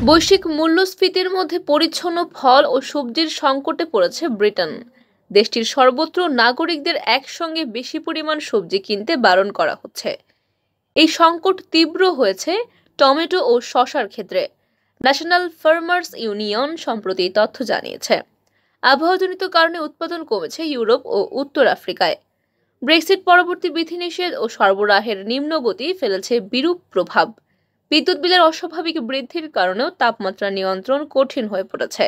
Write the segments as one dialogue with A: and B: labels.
A: বৈশ্বিক মূল্যস্ফীতির মধ্যে পরিচ্ছন্ন ফল ও সবজির সংকটে পড়েছে ব্রিটেন। দেশটির সর্বত্র নাগরিকদের একসঙ্গে বেশি পরিমাণ সবজি কিনতে বারণ করা হচ্ছে। এই সংকট তীব্র হয়েছে টমেটো ও শসার ক্ষেত্রে। ন্যাশনাল ফার্মার্স ইউনিয়ন সম্প্রতি তথ্য জানিয়েছে, আবহাওয়াজনিত কারণে উৎপাদন কমেছে ইউরোপ ও উত্তর আফ্রিকায়। ব্রেক্সিট পরবর্তী বিধিনিষেধ ও সরবরাহের নিম্নগতি ফেলেছে বিরূপ প্রভাব। বিদ্যুৎ বিলের অস্বাভাবিক বৃদ্ধির কারণেও তাপমাত্রা নিয়ন্ত্রণ কঠিন হয়ে পড়েছে।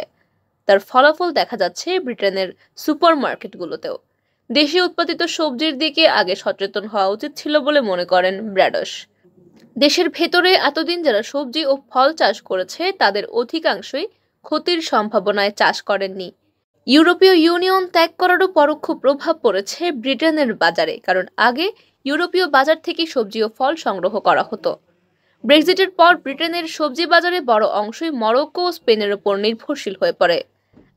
A: তার ফলাফল দেখা যাচ্ছে ব্রিটেনের সুপারমার্কেটগুলোতেও। দেশে উৎপাদিত সবজির দিকে আগে সচেতন হওয়া উচিত ছিল বলে মনে করেন ব্র্যাডশ। দেশের ভেতরে এতদিন যারা সবজি ও ফল চাষ করেছে তাদের অধিকাংশই ক্ষতির সম্ভাবনায় চাষ করেননি। ইউরোপীয় ইউনিয়ন ত্যাগ করারও পরোক্ষ প্রভাব পড়েছে ব্রিটেনের বাজারে, কারণ আগে ইউরোপীয় বাজার থেকে সবজি ও ফল সংগ্রহ করা হতো। ব্রেক্সিটের পর ব্রিটেনের সবজি বাজারে বড় অংশই মরক্কো ও স্পেনের উপর নির্ভরশীল হয়ে পড়ে।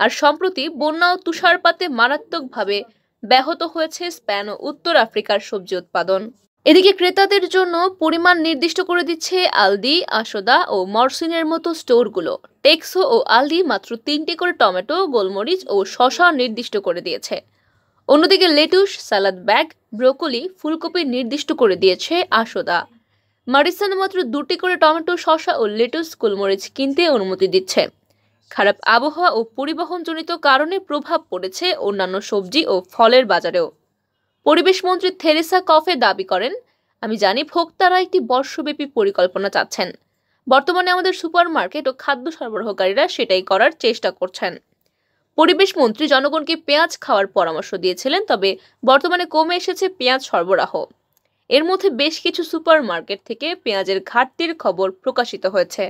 A: আর সম্প্রতি বন্যা ও তুষারপাতে মারাত্মকভাবে ব্যাহত হয়েছে স্পেন ও উত্তর আফ্রিকার সবজি উৎপাদন। এদিকে ক্রেতাদের জন্য পরিমাণ নির্দিষ্ট করে দিচ্ছে আলদি, আসোদা ও মরসিনের মতো স্টোরগুলো। টেক্সো ও আলদি মাত্র 3টি করে টমেটো, গোলমরিচ ও শসা নির্দিষ্ট করে দিয়েছে। অন্যদিকে লেটুস, সালাদ ব্যাগ, ব্রোকলি, ফুলকপি নির্দিষ্ট করে দিয়েছে আসোদা। মারিসন মাত্র 2টি করে টমেটো, শসা ও লেটুস, গোলমরিচ কিনতে অনুমতি দিচ্ছে। খারাপ আবহাওয়া ও পরিবহনজনিত কারণে প্রভাব পড়েছে অন্যান্য সবজি ও ফলের বাজারেও। পরিবেশ মন্ত্রী থেরেসা কফে দাবি করেন, আমি জানি ভোক্তারা একটি বর্ষব্যাপী পরিকল্পনা চাচ্ছেন। বর্তমানে আমাদের সুপারমার্কেট ও খাদ্য সরবরাহকারীরা সেটাই করার চেষ্টা করছেন। পরিবেশ মন্ত্রী জনগণকে পেঁয়াজ খাওয়ার পরামর্শ দিয়েছিলেন, তবে বর্তমানে কমে এসেছে পেঁয়াজ সরবরাহ। এর মধ্যে বেশ কিছু সুপারমার্কেট থেকে পেঁয়াজের ঘাটতির খবর প্রকাশিত হয়েছে।